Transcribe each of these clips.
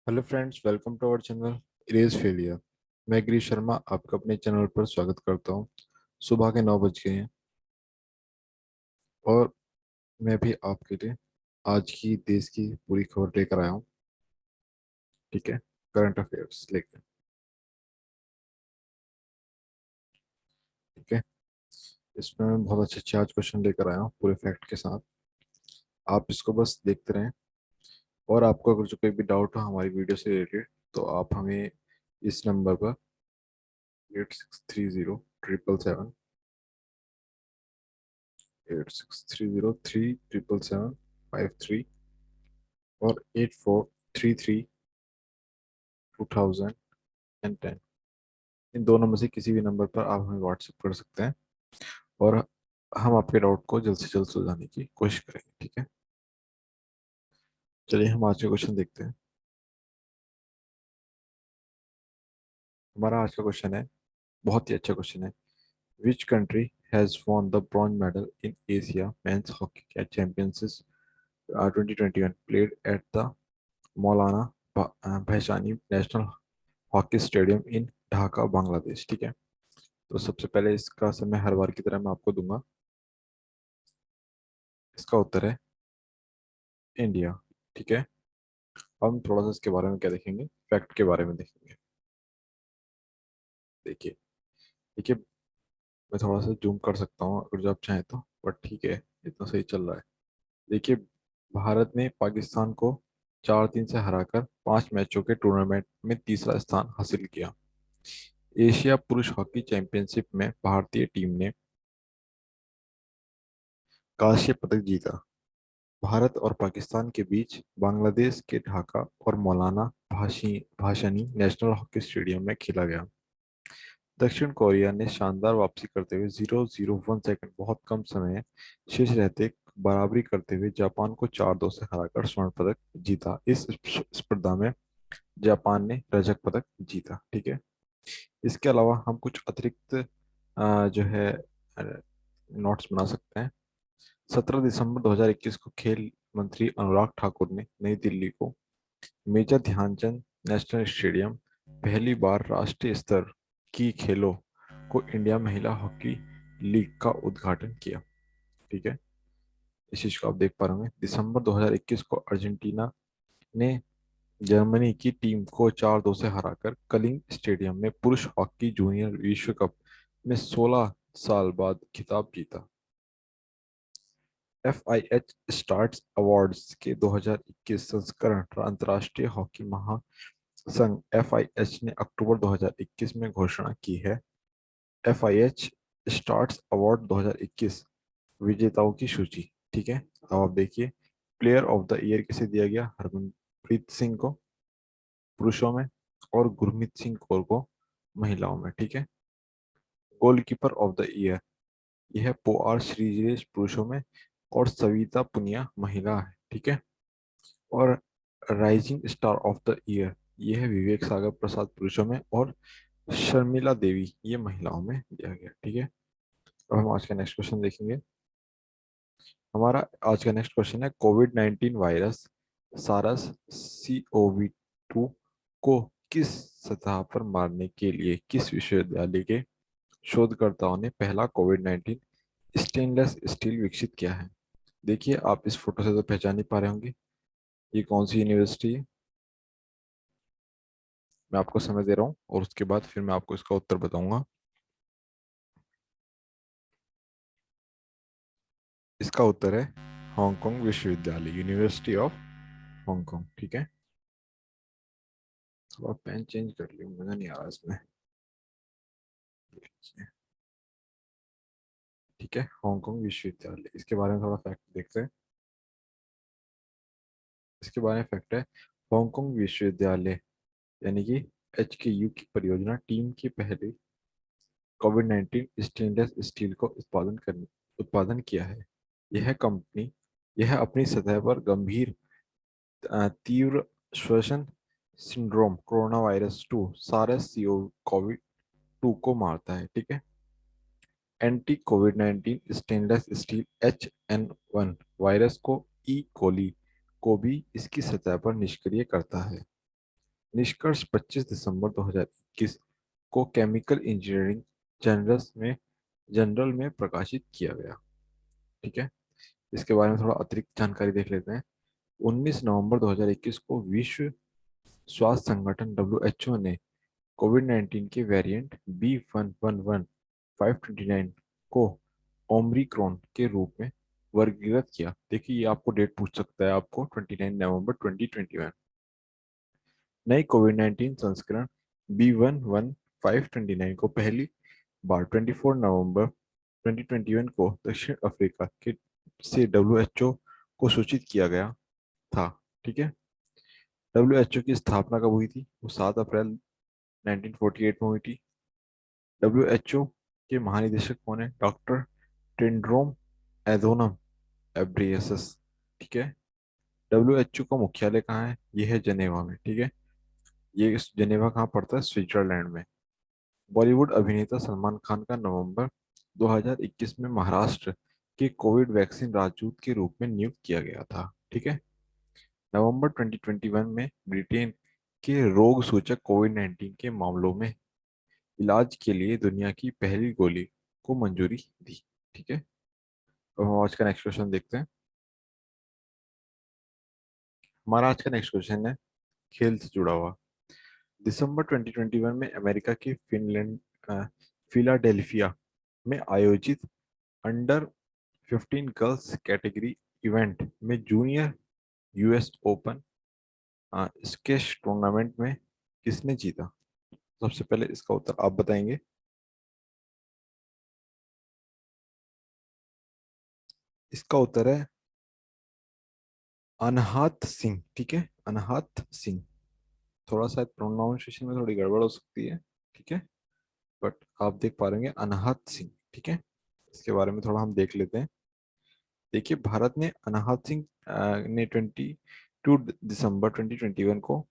Hello friends, welcome to our channel erase failure. मैं गिरीश शर्मा आपका अपने चैनल पर स्वागत करता हूं। सुबह के 9 बज गए हैं और मैं भी आपके लिए आज की देश की पूरी खबर लेकर आया हूं। ठीक है, करंट अफेयर्स लेकर। ठीक है, इसमें मैं बहुत अच्छे अच्छे आज क्वेश्चन लेकर आया हूं पूरे फैक्ट के साथ। आप इसको बस देखते रहें और आपको अगर जो कोई भी डाउट हो हमारी वीडियो से रिलेटेड तो आप हमें इस नंबर पर 8630 777 8630 3 777 5 3 और 8433 2010। इन दोनों में से किसी भी नंबर पर आप हमें व्हाट्सएप कर सकते हैं और हम आपके डाउट को जल्द से जल्द सुलझाने की कोशिश करेंगे। ठीक है, चलिए हम आज का क्वेश्चन देखते हैं। हमारा आज का क्वेश्चन है, बहुत ही अच्छा क्वेश्चन है। Which country has won the bronze medal in Asia men's hockey championship 2021 played at the Maulana Bhashani national hockey stadium in Dhaka Bangladesh. ठीक है, तो सबसे पहले इसका समय हर बार की तरह मैं आपको दूंगा। इसका उत्तर है इंडिया। ठीक है, हम थोड़ा सा इसके बारे में क्या देखेंगे, फैक्ट के बारे में देखेंगे। देखिए देखिए, मैं थोड़ा सा जूम कर सकता हूँ अगर जो आप चाहें तो, बट ठीक है, इतना सही चल रहा है। देखिए, भारत ने पाकिस्तान को 4-3 से हराकर 5 मैचों के टूर्नामेंट में तीसरा स्थान हासिल किया। एशिया पुरुष हॉकी चैंपियनशिप में भारतीय टीम ने कांस्य पदक जीता। भारत और पाकिस्तान के बीच बांग्लादेश के ढाका और मौलाना भाषानी नेशनल हॉकी स्टेडियम में खेला गया। दक्षिण कोरिया ने शानदार वापसी करते हुए 0.001 सेकंड, बहुत कम समय शेष रहते बराबरी करते हुए जापान को 4-2 से हराकर स्वर्ण पदक जीता। इस स्पर्धा में जापान ने रजत पदक जीता। ठीक है, इसके अलावा हम कुछ अतिरिक्त जो है नोट्स बना सकते हैं। 17 दिसंबर 2021 को खेल मंत्री अनुराग ठाकुर ने नई दिल्ली को मेजर ध्यानचंद नेशनल स्टेडियम पहली बार राष्ट्रीय स्तर की खेलों को इंडिया महिला हॉकी लीग का उद्घाटन किया। ठीक है, इस चीज को आप देख पा रहे होंगे। दिसंबर 2021 को अर्जेंटीना ने जर्मनी की टीम को 4-2 से हराकर कलिंग स्टेडियम में पुरुष हॉकी जूनियर विश्व कप में 16 साल बाद खिताब जीता। FIH स्टार्स अवार्ड्स के 2021 संस्करण अंतर्राष्ट्रीय हॉकी महासंघ FIH ने अक्टूबर 2021 में घोषणा की है। FIH स्टार्स अवार्ड 2021 विजेताओं की सूची। ठीक है, अब आप देखिए, प्लेयर ऑफ द ईयर किसे दिया गया? हरमनप्रीत सिंह को पुरुषों में और गुरमीत सिंह कौर को महिलाओं में। ठीक है, गोलकीपर ऑफ द ईयर यह पोआर श्रीजेश पुरुषों में और सविता पुनिया महिला है। ठीक है, और rising star of the year यह है विवेक सागर प्रसाद पुरुषों में और शर्मिला देवी ये महिलाओं में दिया गया। ठीक है, अब हम आज का नेक्स्ट क्वेश्चन देखेंगे। हमारा आज का नेक्स्ट क्वेश्चन है, कोविड-19 वायरस सारस CoV-2 को किस सतह पर मारने के लिए किस विश्वविद्यालय के शोधकर्ताओं ने पहला कोविड-19 स्टेनलेस स्टील विकसित किया है? देखिए, आप इस फोटो से तो पहचान ही पा रहे होंगे ये कौन सी यूनिवर्सिटी है। मैं आपको समय दे रहा हूँ और उसके बाद फिर मैं आपको इसका उत्तर बताऊंगा। इसका उत्तर है हांगकांग विश्वविद्यालय, यूनिवर्सिटी ऑफ हांगकांग। ठीक है, थोड़ा पेन चेंज कर लियो, मजा नहीं आ रहा इसमें। ठीक है, हांगकांग विश्वविद्यालय, इसके बारे में थोड़ा फैक्ट देखते हैं। इसके बारे में फैक्ट है, हांगकांग विश्वविद्यालय यानी कि HKU की परियोजना टीम की पहली कोविड-19 स्टेनलेस स्टील को उत्पादन किया है। यह कंपनी यह अपनी सतह पर गंभीर तीव्र श्वसन सिंड्रोम कोरोना वायरस 2 सारस कोविड 2 को मारता है। ठीक है, एंटी कोविड-19 स्टेनलेस स्टील HN1 वायरस को ई कोली को भी इसकी सतह पर निष्क्रिय करता है। निष्कर्ष 25 दिसंबर 2021 को केमिकल इंजीनियरिंग जनरल में प्रकाशित किया गया। ठीक है, इसके बारे में थोड़ा अतिरिक्त जानकारी देख लेते हैं। 19 नवंबर 2021 को विश्व स्वास्थ्य संगठन WHO ने कोविड 19 के वेरिएंट B111-529 को ओमरिक्रॉन के रूप में वर्गीकृत किया। देखिए, ये आपको डेट पूछ सकता है, आपको 29 नवंबर 2021। नई कोविड 19 संस्करण B11529 को पहली बार 24 नवंबर 2021 को दक्षिण अफ्रीका के से WHO को सूचित किया गया था। ठीक है, WHO की स्थापना कब हुई थी? वो 7 अप्रैल 1948 में हुई थी। WHO के महानिदेशक कौन है? डॉक्टर टेंड्रोम एधोनम एब्रियसस। ठीक है, WHO का मुख्यालय कहाँ है? ये है जेनेवा में। ठीक है, ये जेनेवा कहाँ पड़ता है? स्विट्जरलैंड में। बॉलीवुड अभिनेता सलमान खान का नवंबर 2021 में महाराष्ट्र के कोविड वैक्सीन राजदूत के रूप में नियुक्त किया गया था। ठीक है, नवंबर 2021 में ब्रिटेन के रोग सूचक कोविड 19 के मामलों में इलाज के लिए दुनिया की पहली गोली को मंजूरी दी। ठीक है, अब हम आज का नेक्स्ट क्वेश्चन देखते हैं। हमारा आज का नेक्स्ट क्वेश्चन है खेल से जुड़ा हुआ। दिसंबर 2021 में अमेरिका के फिलाडेल्फिया में आयोजित अंडर 15 गर्ल्स कैटेगरी इवेंट में junior US open squash tournament में किसने जीता? सबसे पहले इसका उत्तर आप बताएंगे। इसका उत्तर है अनहात सिंह। ठीक है, अनहात सिंह। थोड़ा सा प्रोनाउंसिएशन में थोड़ी गड़बड़ हो सकती है। ठीक है, बट आप देख पा रहे हैं अनहत सिंह। ठीक है, इसके बारे में थोड़ा हम देख लेते हैं। देखिए, भारत ने अनाहत सिंह ने 22 दिसंबर 2021 को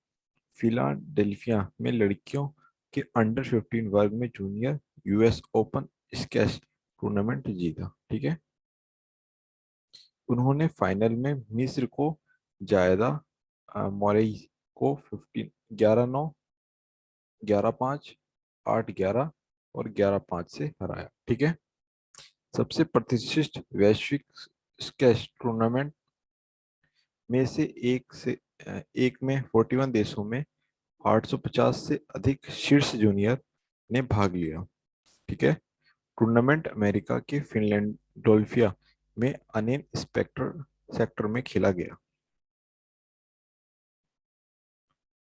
फिलाडेल्फिया में लड़कियों के अंडर 15 वर्ग में junior US open squash tournament जीता। ठीक है, उन्होंने फाइनल में मिस्र को जायदा मोरेई को 15 11-9, 11-5, 8-11 और 11-5 से हराया। ठीक है, सबसे प्रतिष्ठित वैश्विक स्क्वैश टूर्नामेंट में से एक में 41 देशों में 850 से अधिक शीर्ष जूनियर ने भाग लिया। ठीक है, टूर्नामेंट अमेरिका के फिनलैंडोल्फिया में अनेन स्पेक्टर सेक्टर में खेला गया।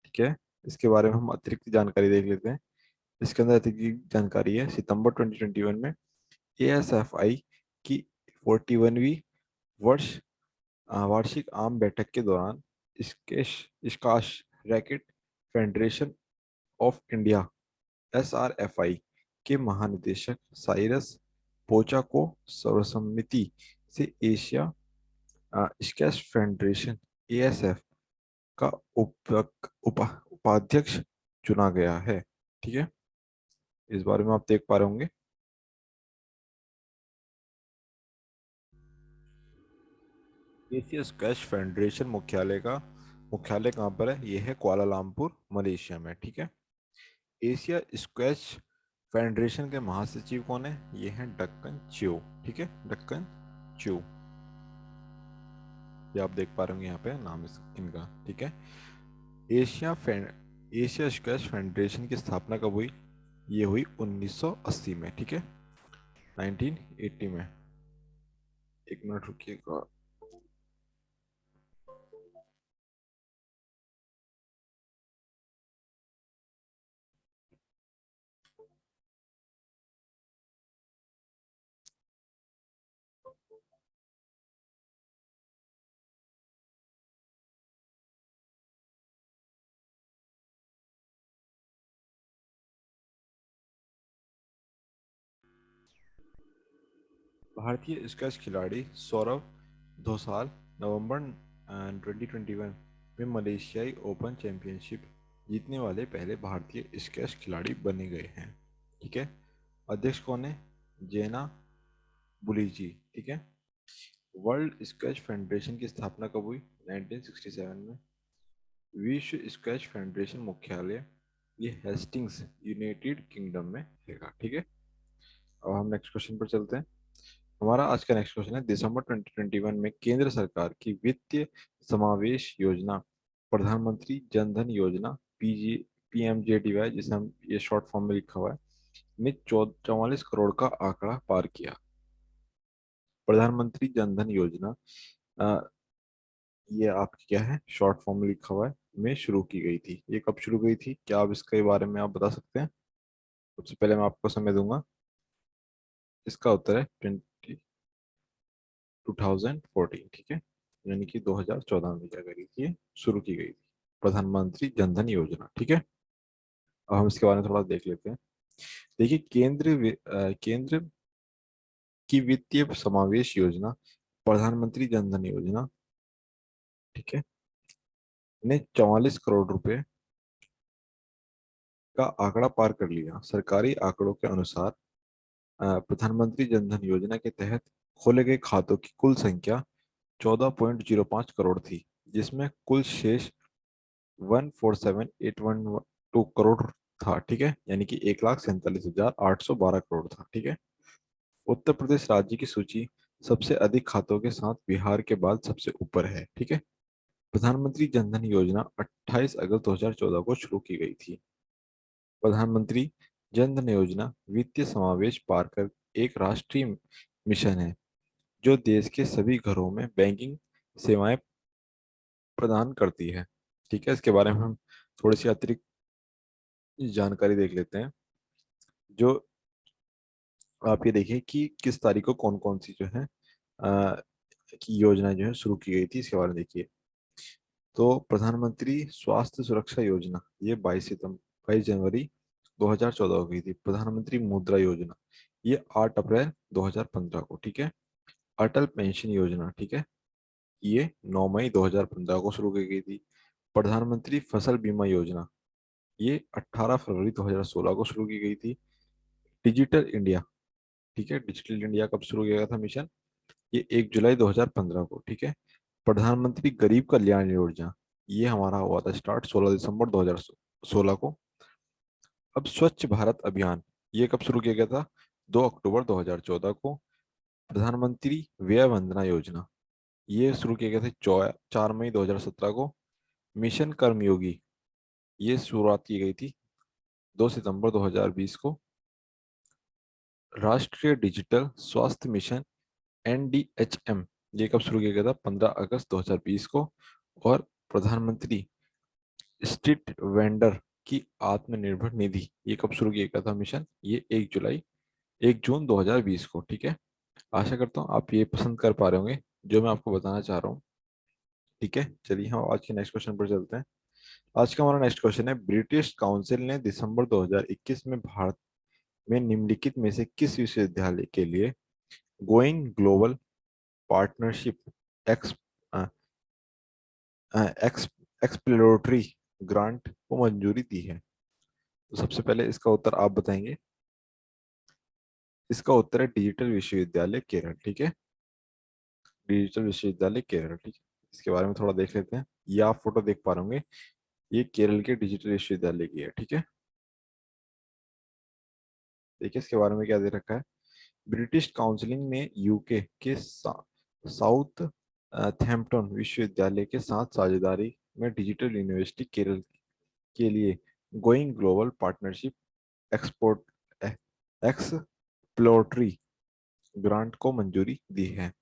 ठीक है, इसके बारे में हम अतिरिक्त जानकारी देख लेते हैं। इसके अंदर अतिरिक्त जानकारी है, सितंबर 2021 में ASFI की 41वीं वर्ष वार्षिक आम बैठक के दौरान squash squash racket federation of India SRFI के महानिदेशक साइरस पोचा को सर्वसम्मति से एशिया स्क्वैश फेडरेशन ASF का उपाध्यक्ष चुना गया है। ठीक है, इस बारे में आप देख पा रहे होंगे। एशिया स्क्वैश फेडरेशन मुख्यालय कहाँ पर है? ये है कुआलालंपुर, मलेशिया में। ठीक है, एशिया स्क्वैश फेडरेशन के महासचिव कौन है? ये है डक्कन च्यू। ठीक है, डक्कन च्यू, ये आप देख पा रहे होंगे यहाँ पे नाम इनका। ठीक है, एशिया स्क्वैश फेडरेशन की स्थापना कब हुई? ये हुई 1980 में। ठीक है, 1980 में। एक मिनट रुकिएगा। भारतीय स्क्वैश खिलाड़ी सौरव धोसाल नवंबर 2021 में मलेशियाई ओपन चैंपियनशिप जीतने वाले पहले भारतीय स्क्वैश खिलाड़ी बने गए हैं। ठीक है, अध्यक्ष कौन है? जेना बुलीजी। ठीक है, वर्ल्ड स्क्वैश फेडरेशन की स्थापना कब हुई? 1967 में। विश्व स्क्वैश फेडरेशन मुख्यालय ये हेस्टिंग्स यूनाइटेड किंगडम में हैगा। ठीक है, अब हम नेक्स्ट क्वेश्चन पर चलते हैं। हमारा आज का नेक्स्ट क्वेश्चन है, दिसंबर 2021 में केंद्र सरकार की वित्तीय समावेश योजना प्रधानमंत्री जन धन योजना पीएमजेडीवाई, जिसे हम ये शॉर्ट फॉर्म में लिखा हुआ है, ने 44 करोड़ का आंकड़ा पार किया। प्रधानमंत्री जन धन योजना अ, ये आपकी क्या है, शॉर्ट फॉर्म में लिखा हुआ है, में शुरू की गई थी। ये कब शुरू गई थी, क्या आप इसके बारे में आप बता सकते हैं? सबसे पहले मैं आपको समय दूंगा। इसका उत्तर है 2014। ठीक है, यानी कि 2014 में क्या करी थी, ये शुरू की गई थी प्रधानमंत्री जन धन योजना। ठीक है, अब हम इसके बारे में थोड़ा देख लेते हैं। देखिए, केंद्र की वित्तीय समावेश योजना प्रधानमंत्री जन धन योजना, ठीक है, ने 44 करोड़ रुपए का आंकड़ा पार कर लिया। सरकारी आंकड़ों के अनुसार प्रधानमंत्री जन धन योजना के तहत खोले गए खातों की कुल संख्या 14.05 करोड़ थी, जिसमें कुल शेष 147,812 करोड़ था। ठीक है, यानी कि 1,47,812 करोड़ था। ठीक है, उत्तर प्रदेश राज्य की सूची सबसे अधिक खातों के साथ बिहार के बाद सबसे ऊपर है। ठीक है, प्रधानमंत्री जन धन योजना 28 अगस्त 2014 को शुरू की गई थी। प्रधानमंत्री जन धन योजना वित्तीय समावेश पार कर एक राष्ट्रीय मिशन है जो देश के सभी घरों में बैंकिंग सेवाएं प्रदान करती है। ठीक है, इसके बारे में हम थोड़ी सी अतिरिक्त जानकारी देख लेते हैं। जो आप ये देखिए कि किस तारीख को कौन कौन सी जो है की योजना जो है शुरू की गई थी, इसके बारे में देखिए। तो प्रधानमंत्री स्वास्थ्य सुरक्षा योजना ये 22 जनवरी 2014 को गई थी। प्रधानमंत्री मुद्रा योजना ये 8 अप्रैल 2015 को। ठीक है, अटल पेंशन योजना, ठीक है, ये 9 मई 2015 को शुरू की गई थी। प्रधानमंत्री फसल बीमा योजना ये 18 फरवरी 2016 को शुरू की गई थी। डिजिटल इंडिया, ठीक है, डिजिटल इंडिया कब शुरू किया गया था मिशन, ये 1 जुलाई 2015 को। ठीक है, प्रधानमंत्री गरीब कल्याण योजना ये हमारा हुआ था स्टार्ट 16 दिसंबर 2016 को। अब स्वच्छ भारत अभियान ये कब शुरू किया गया था, 2 अक्टूबर 2014 को। प्रधानमंत्री व्यय वंदना योजना ये शुरू किया गया था 4 मई 2017 को। मिशन कर्मयोगी ये शुरुआत की गई थी 2 सितंबर 2020 को। राष्ट्रीय डिजिटल स्वास्थ्य मिशन एनडीएचएम ये कब शुरू किया गया था, 15 अगस्त 2020 को। और प्रधानमंत्री स्ट्रीट वेंडर की आत्मनिर्भर निधि ये कब शुरू किया गया था मिशन, ये 1 जून 2020 को। ठीक है, आशा करता हूँ आप ये पसंद कर पा रहे होंगे जो मैं आपको बताना चाह रहा हूँ। ठीक है, चलिए हम आज के नेक्स्ट क्वेश्चन पर चलते हैं। आज का हमारा नेक्स्ट क्वेश्चन है, ब्रिटिश काउंसिल ने दिसंबर 2021 में भारत में निम्नलिखित में से किस विश्वविद्यालय के लिए going global partnership x x exploratory grant को मंजूरी दी है? तो सबसे पहले इसका उत्तर आप बताएंगे। इसका उत्तर है डिजिटल विश्वविद्यालय केरल। ठीक है, डिजिटल विश्वविद्यालय केरल। ठीक है, इसके बारे में थोड़ा देख लेते हैं। ये आप फोटो देख पा रहे होंगे, ये केरल के डिजिटल विश्वविद्यालय की है। ठीक है, देखिए इसके बारे में क्या दे रखा है। ब्रिटिश काउंसिलिंग ने यूके के साउथ थैम्पटन विश्वविद्यालय के साथ साझेदारी में डिजिटल यूनिवर्सिटी केरल के लिए going global partnership export exploratory grant को मंजूरी दी है।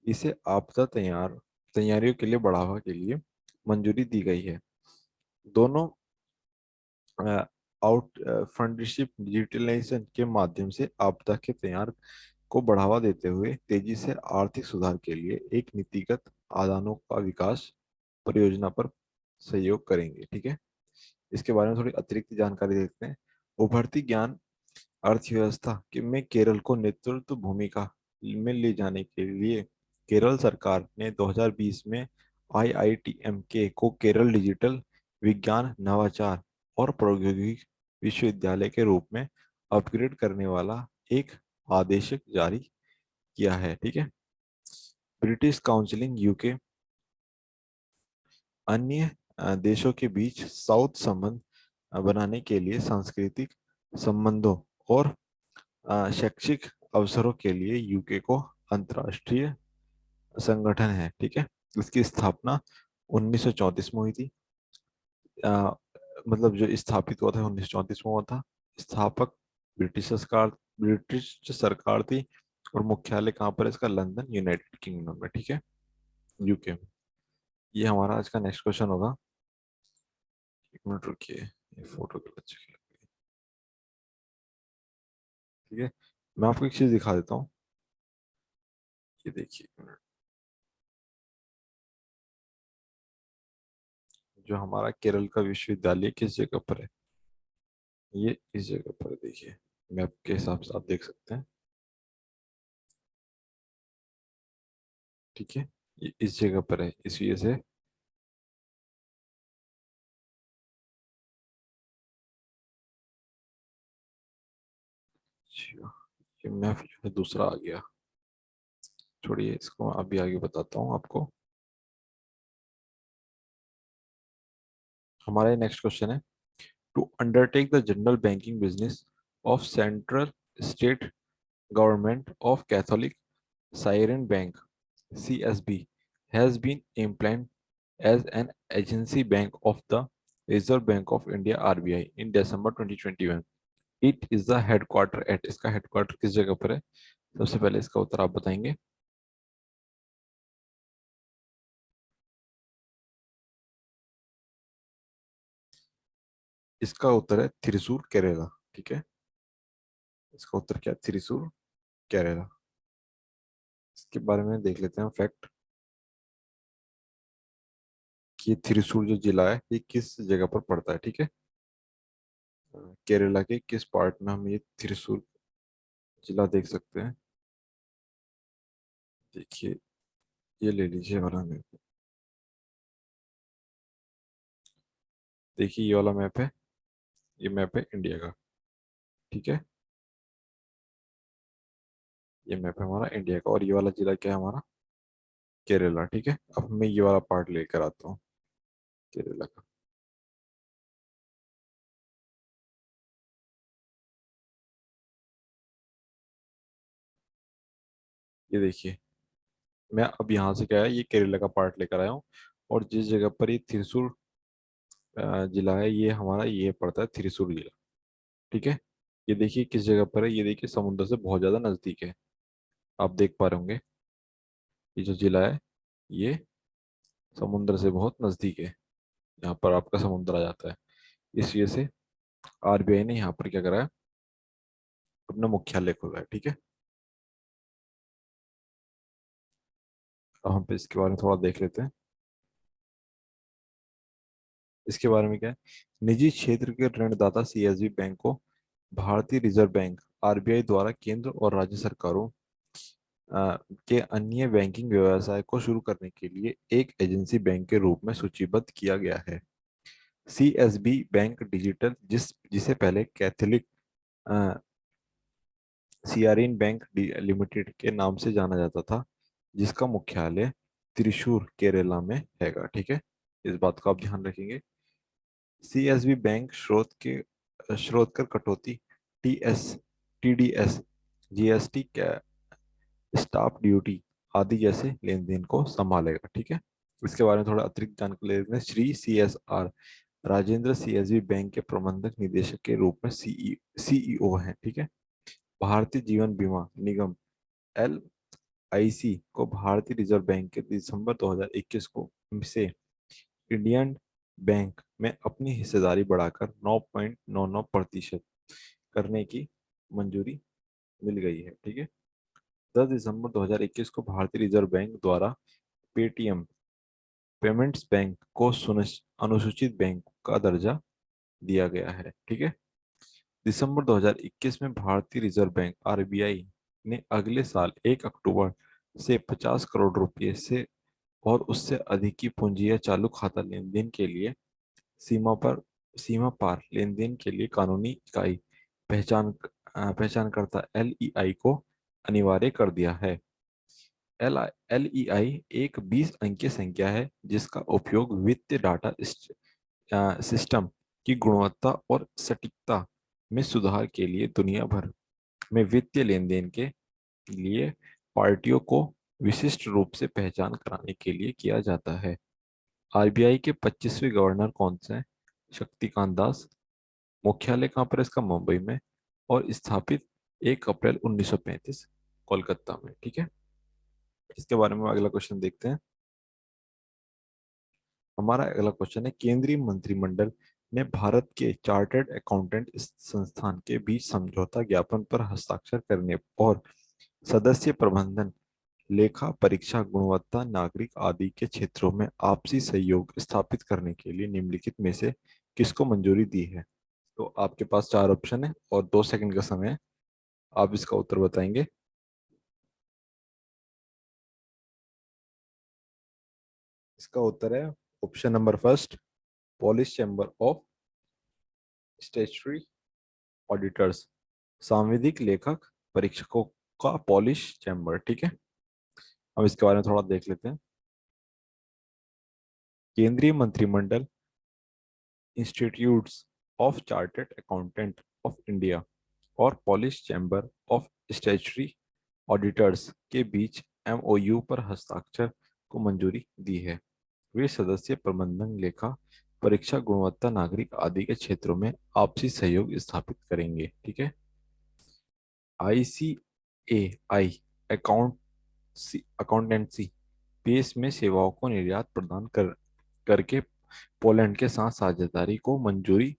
इसे आपदा तैयारियों के लिए बढ़ावा के लिए मंजूरी दी गई है। दोनों आउट फ्रंटशिप डिजिटलाइजेशन के माध्यम से आपदा के तैयार को बढ़ावा देते हुए तेजी से आर्थिक सुधार के लिए एक नीतिगत आदानों का विकास परियोजना पर सहयोग करेंगे। ठीक है, इसके बारे में थोड़ी अतिरिक्त जानकारी देखते हैं। उभरती ज्ञान अर्थव्यवस्था में केरल को नेतृत्व भूमिका में ले जाने के लिए केरल सरकार ने 2020 में आईआईटीएम को केरल डिजिटल विज्ञान नवाचार और प्रौद्योगिकी विश्वविद्यालय के रूप में अपग्रेड करने वाला एक आदेश जारी किया है। ठीक है, ब्रिटिश काउंसिलिंग यूके अन्य देशों के बीच साउथ संबंध बनाने के लिए सांस्कृतिक संबंधों और शैक्षिक अवसरों के लिए यूके को अंतर्राष्ट्रीय संगठन है। ठीक है। इसकी स्थापना 1934 में हुई थी। अ, मतलब जो स्थापित हुआ था 1934 में हुआ था। स्थापक ब्रिटिश सरकार थी और मुख्यालय कहाँ पर है इसका? लंदन, यूनाइटेड किंगडम में। ठीक है, यूके में। ये हमारा आज का नेक्स्ट क्वेश्चन होगा। एक मिनट रुकिए, ये फोटो के बच्चे की लग गई। ठीक है, मैं आपको एक चीज दिखा देता हूँ। ये देखिए एक मिनट। जो हमारा केरल का विश्वविद्यालय किस जगह पर है? ये इस जगह पर है, देखिए मैप के हिसाब से आप देख सकते हैं। ठीक है, ये इस जगह पर है, इस वजह से। अच्छा, ये मैप जो है दूसरा आ गया। छोड़िए इसको, मैं अभी आगे बताता हूँ आपको। हमारा नेक्स्ट क्वेश्चन है, to undertake the general banking business of central state government of Catholic Syrian bank CSB has been implemented as an agency bank of the Reserve Bank of India RBI in December 2021. It is the headquarter at, इसका headquarter किस जगह पर है? सबसे पहले इसका उत्तर आप बताएंगे। इसका उत्तर है थ्रिसूर, केरला। ठीक है, इसका उत्तर क्या है? थ्रिसूर, केरला। इसके बारे में देख लेते हैं फैक्ट कि थ्रिसूर जो जिला है ये किस जगह पर पड़ता है। ठीक है, केरला के किस पार्ट में हम ये थ्रिसूर जिला देख सकते हैं? देखिए, ये ले लीजिए वाला मैप। देखिए ये वाला मैप है, ये मैप है इंडिया का। ठीक है, ये मैप है हमारा इंडिया का, और ये वाला जिला क्या है हमारा? केरला। ठीक है, अब मैं ये वाला पार्ट लेकर आता हूँ, केरला का। ये देखिए, मैं अब यहाँ से क्या है, ये केरला का पार्ट लेकर आया हूँ। और जिस जगह पर ये थ्रिसूर जिला है, ये हमारा ये पड़ता है थ्रिसूर जिला। ठीक है, ये देखिए किस जगह पर है, ये देखिए समुद्र से बहुत ज्यादा नजदीक है। आप देख पा रहे होंगे, ये जो जिला है ये समुद्र से बहुत नजदीक है। यहाँ पर आपका समुद्र आ जाता है। इस वजह से RBI ने यहाँ पर क्या करा है, अपना मुख्यालय खोला है। ठीक है, अब हम पे इसके बारे में थोड़ा देख लेते हैं। इसके बारे में क्या है, निजी क्षेत्र के ऋणदाता CSB बैंक को भारतीय रिजर्व बैंक RBI द्वारा केंद्र और राज्य सरकारों के अन्य बैंकिंग व्यवसाय को शुरू करने के लिए एक एजेंसी बैंक के रूप में सूचीबद्ध किया गया है। CSB बैंक डिजिटल जिसे पहले कैथोलिक सियारिन बैंक लिमिटेड के नाम से जाना जाता था, जिसका मुख्यालय त्रिशूर, केरला में हैगा। ठीक है, इस बात का आप ध्यान रखेंगे। CSB बैंक स्रोत कर कटौती, TS TDS GST staff duty आदि जैसे लेन देन को संभालेगा। ठीक है, इसके बारे में थोड़ा अतिरिक्त जानकारी ले लेते हैं। Shri CSR Rajendra CSB bank के प्रबंधक निदेशक के रूप में CEO हैं। ठीक है, भारतीय जीवन बीमा निगम LIC को भारतीय रिजर्व बैंक के दिसंबर 2021 को से इंडियन बैंक में अपनी हिस्सेदारी बढ़ाकर 9.99% करने की मंजूरी मिल गई है। ठीक है, 10 दिसंबर 2021 को भारतीय रिजर्व बैंक द्वारा पेटीएम पेमेंट्स बैंक को अनुसूचित बैंक का दर्जा दिया गया है। ठीक है, दिसंबर 2021 में भारतीय रिजर्व बैंक RBI ने अगले साल 1 अक्टूबर से 50 करोड़ रुपए से और उससे अधिक की पूंजी या चालू खाता लेन देन के लिए सीमा पर सीमा पार लेन देन के लिए कानूनी इकाई पहचानकर्ता LEI को अनिवार्य कर दिया है। LEI एक 20 अंकीय संख्या है जिसका उपयोग वित्तीय डाटा सिस्टम की गुणवत्ता और सटीकता में सुधार के लिए दुनिया भर में वित्तीय लेन देन के लिए पार्टियों को विशिष्ट रूप से पहचान कराने के लिए किया जाता है। आरबीआई के 25वें गवर्नर कौन से हैं? शक्तिकांत दास। मुख्यालय कहाँ पर है इसका? मुंबई में। और स्थापित 1 अप्रैल 1935 कोलकाता में। ठीक है, इसके बारे में अगला क्वेश्चन देखते हैं। हमारा अगला क्वेश्चन है, केंद्रीय मंत्रिमंडल ने भारत के चार्टर्ड अकाउंटेंट संस्थान के बीच समझौता ज्ञापन पर हस्ताक्षर करने और सदस्य प्रबंधन, लेखा परीक्षा, गुणवत्ता, नागरिक आदि के क्षेत्रों में आपसी सहयोग स्थापित करने के लिए निम्नलिखित में से किसको मंजूरी दी है? तो आपके पास 4 ऑप्शन है और 2 सेकंड का समय है। आप इसका उत्तर बताएंगे। इसका उत्तर है option number first, polish chamber of statutory auditors, सांविधिक लेखक परीक्षकों का पॉलिश चैम्बर। ठीक है, अब इसके बारे में थोड़ा देख लेते हैं। केंद्रीय मंत्रिमंडल institutes of chartered accountant of India और Polish chamber of statutory auditors के बीच एमओयू पर हस्ताक्षर को मंजूरी दी है। वे सदस्य प्रबंधन, लेखा परीक्षा, गुणवत्ता, नागरिक आदि के क्षेत्रों में आपसी सहयोग स्थापित करेंगे। ठीक है, ICAI अकाउंटेंसी पेश में सेवाओं को निर्यात प्रदान करके पोलैंड के साथ साझेदारी को मंजूरी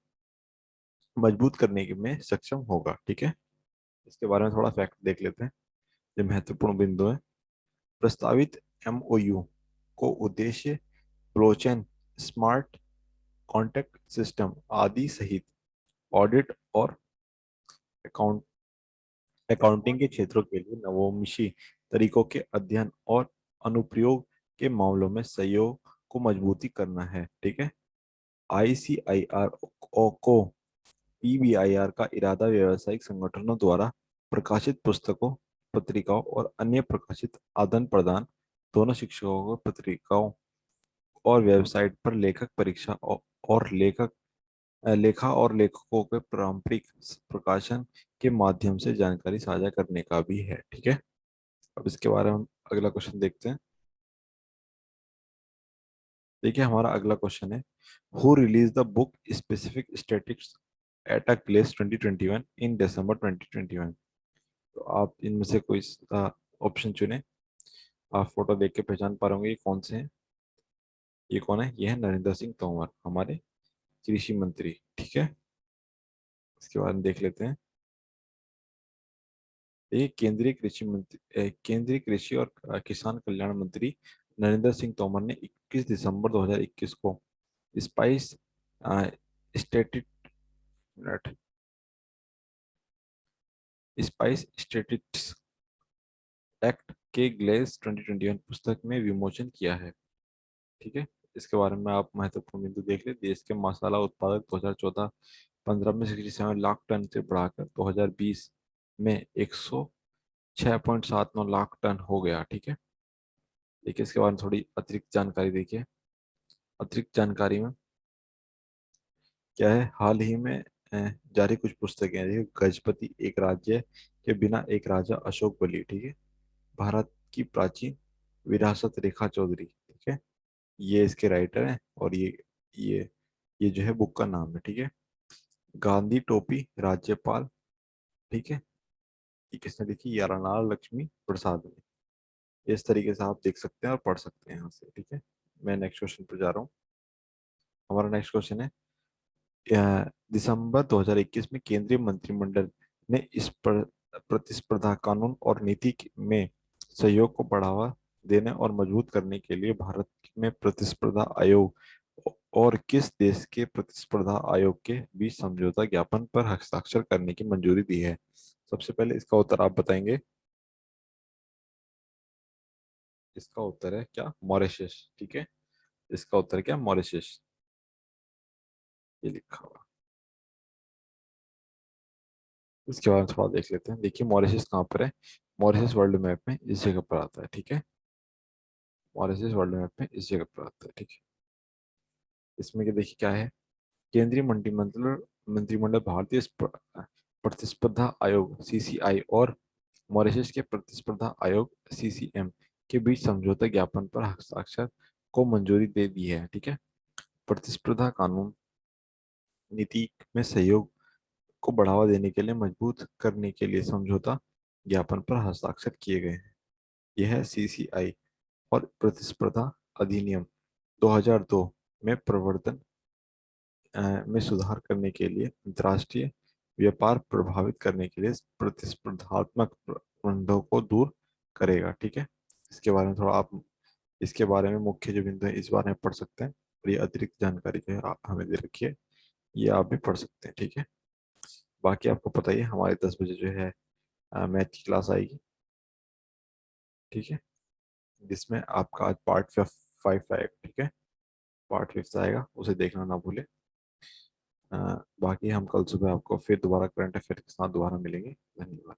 मजबूत करने में सक्षम होगा। ठीक है, इसके बारे में थोड़ा फैक्ट देख लेते हैं, ये महत्वपूर्ण बिंदु है। प्रस्तावित एमओयू को उद्देश्य ब्लॉकचेन, स्मार्ट कॉन्टैक्ट सिस्टम आदि सहित ऑडिट और अकाउंट अकाउंटिंग के क्षेत्रों के लिए नवोन्मेषी तरीकों के अध्ययन और अनुप्रयोग के मामलों में सहयोग को मजबूती करना है। ठीक है, ICIR को PBIR का इरादा व्यावसायिक संगठनों द्वारा प्रकाशित पुस्तकों, पत्रिकाओं और अन्य प्रकाशित आदान प्रदान, दोनों शिक्षकों को पत्रिकाओं और वेबसाइट पर लेखक परीक्षा और लेखा और लेखकों के पारंपरिक प्रकाशन के माध्यम से जानकारी साझा करने का भी है। ठीक है, अब इसके बारे में हम अगला क्वेश्चन देखते हैं। देखिए, हमारा अगला क्वेश्चन है, who release the book specific statistics at a glens 2021 इन दिसंबर 2021? तो आप इनमें से कोई ऑप्शन चुने। आप फोटो देख के पहचान पा रहे होंगे ये कौन से हैं। ये कौन है? ये है नरेंद्र सिंह तोमर, हमारे कृषि मंत्री। ठीक है, इसके बारे में देख लेते हैं। ये केंद्रीय कृषि और किसान कल्याण मंत्री नरेंद्र सिंह तोमर ने 21 दिसंबर 2021 को स्पाइस स्टेटिट स्पाइस स्टेटिस्टिक्स एक्ट के ग्लेस 2021 पुस्तक में विमोचन किया है। ठीक है, इसके बारे में आप महत्वपूर्ण बिंदु देख ले। देश के मसाला उत्पादक 2014-15 में 67 लाख टन से बढ़ाकर 2020 में 106.79 लाख टन हो गया। ठीक है, देखिए इसके बारे में थोड़ी अतिरिक्त जानकारी देखिए। अतिरिक्त जानकारी में क्या है, हाल ही में जारी कुछ पुस्तकें हैं। देखिए, गजपति एक राज्य के बिना एक राजा अशोक बली। ठीक है, भारत की प्राचीन विरासत रेखा चौधरी। ठीक है, ये इसके राइटर हैं और ये ये जो है बुक का नाम है। ठीक है, गांधी टोपी राज्यपाल। ठीक है, ये किसने लिखी? यारानाल लक्ष्मी प्रसाद ने। इस तरीके से आप देख सकते हैं और पढ़ सकते हैं यहाँ से। ठीक है, मैं नेक्स्ट क्वेश्चन पर जा रहा हूँ। हमारा नेक्स्ट क्वेश्चन है, दिसंबर 2021 में केंद्रीय मंत्रिमंडल ने इस प्रतिस्पर्धा कानून और नीति में सहयोग को बढ़ावा देने और मजबूत करने के लिए भारत में प्रतिस्पर्धा आयोग और किस देश के प्रतिस्पर्धा आयोग के बीच समझौता ज्ञापन पर हस्ताक्षर करने की मंजूरी दी है? सबसे पहले इसका उत्तर आप बताएंगे। इसका उत्तर है क्या? मॉरिशस। ठीक है, इसका उत्तर क्या? मॉरिशस, ये लिखा हुआ। इसके बारे में थोड़ा देख लेते हैं। देखिए, मॉरिशस कहाँ पर है? मॉरिशस वर्ल्ड मैप में इस जगह पर आता है, ठीक है। मॉरिशस वर्ल्ड मैप में इस जगह पर आता है, ठीक है। इसमें क्या देखिए क्या है, केंद्रीय मंत्रिमंडल मंत्रिमंडल भारतीय प्रतिस्पर्धा आयोग सीसीआई और मॉरिशस के प्रतिस्पर्धा आयोग सीसीएम के बीच समझौता ज्ञापन पर हस्ताक्षर को मंजूरी दे दी है, ठीक है। प्रतिस्पर्धा कानून नीति में सहयोग को बढ़ावा देने के लिए मजबूत करने के लिए समझौता ज्ञापन पर हस्ताक्षर किए गए हैं। यह सीसीआई और प्रतिस्पर्धा अधिनियम 2002 में प्रवर्तन में सुधार करने के लिए, अंतर्राष्ट्रीय व्यापार प्रभावित करने के लिए प्रतिस्पर्धात्मक प्रतिबंधों को दूर करेगा, ठीक है। इसके बारे में थोड़ा आप, इसके बारे में मुख्य जो बिंदु है इस बारे में पढ़ सकते हैं, और ये अतिरिक्त जानकारी जो है हमें दे रखी है, ये आप भी पढ़ सकते हैं, ठीक है। बाकी आपको पता ही है हमारे 10 बजे जो है मैथ की क्लास आएगी, ठीक है, जिसमें आपका आज पार्ट 5 आएगा, ठीक है। पार्ट 5 आएगा, उसे देखना ना भूले। बाकी हम कल सुबह आपको फिर दोबारा करंट अफेयर के साथ दोबारा मिलेंगे। धन्यवाद।